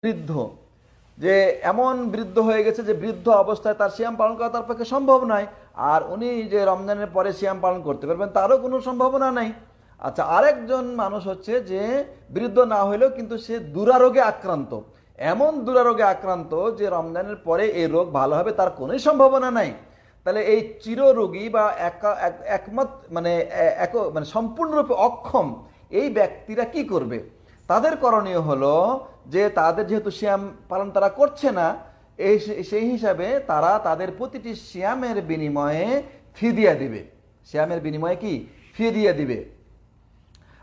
বৃদ্ধ, যে এমন বৃদ্ধ হয়ে গেছে যে বৃদ্ধ অবস্থায় তার সিয়াম পালন করা তার পক্ষে সম্ভব নয়, আর উনি যে রমজানের পরে সিয়াম পালন করতে পারবেন তারও কোনো সম্ভাবনা নেই। আচ্ছা, আরেকজন মানুষ হচ্ছে যে বৃদ্ধ না হইলেও কিন্তু সে দুরারোগে আক্রান্ত, এমন দুরারোগে আক্রান্ত যে রমজানের পরে এই রোগ ভালো হবে তার কোনো সম্ভাবনা নাই। তাহলে এই চিররোগী বা একমত মানে মানে সম্পূর্ণরূপে অক্ষম এই ব্যক্তিরা কি করবে? তাদের করণীয় হলো যে তাদের যেহেতু সিয়াম পালন তারা করছে না, সেই হিসাবে তারা তাদের প্রতিটি সিয়ামের বিনিময়ে ফিদিয়া দিবে। সিয়ামের বিনিময়ে কি ফিদিয়া দিবে।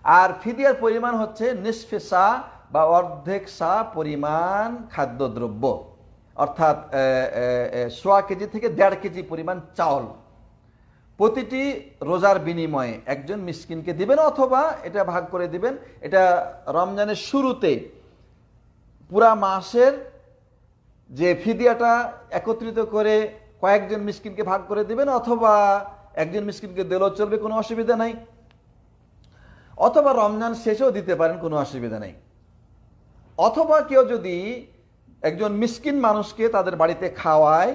আর ফিদিয়ার পরিমাণ হচ্ছে নিসফে সা বা অর্ধেক সা পরিমাণ খাদ্যদ্রব্য, অর্থাৎ সোয়া কেজি থেকে 1.5 কেজি পরিমাণ চাউল প্রতিটি রোজার বিনিময়ে একজন মিসকিনকে দিবেন, অথবা এটা ভাগ করে দিবেন। এটা রমজানের শুরুতে পুরা মাসের যে ফিদিয়াটা একত্রিত করে কয়েকজন মিসকিনকে ভাগ করে দিবেন, অথবা একজন মিসকিনকে দিলেও চলবে, কোনো অসুবিধা নাই, অথবা রমজান শেষেও দিতে পারেন, কোনো অসুবিধা নেই। অথবা কেউ যদি একজন মিসকিন মানুষকে তাদের বাড়িতে খাওয়ায়,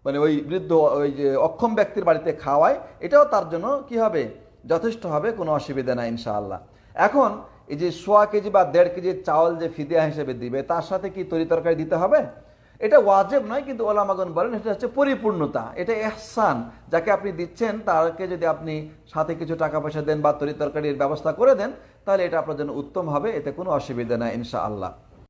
মানে ওই বৃদ্ধ ওই যে অক্ষম ব্যক্তির বাড়িতে খাওয়ায়, এটাও তার জন্য কি হবে, যথেষ্ট হবে, কোনো অসুবিধা নাই ইনশাআল্লাহ। এখন এই যে সোয়া কেজি বা 1.5 কেজি চাউল যে ফিদিয়া হিসেবে দিবে, তার সাথে কি তরি তরকারি দিতে হবে? এটা ওয়াজিব নয়, কিন্তু ওলামাগণ বলেন এটা হচ্ছে পরিপূর্ণতা, এটা ইহসান। যাকে আপনি দিচ্ছেন তাকে যদি আপনি সাথে কিছু টাকা পয়সা দেন বা তরি তরকারির ব্যবস্থা করে দেন, তাহলে এটা আপনার জন্য উত্তম হবে, এতে কোনো অসুবিধা নাই ইনশাআল্লাহ।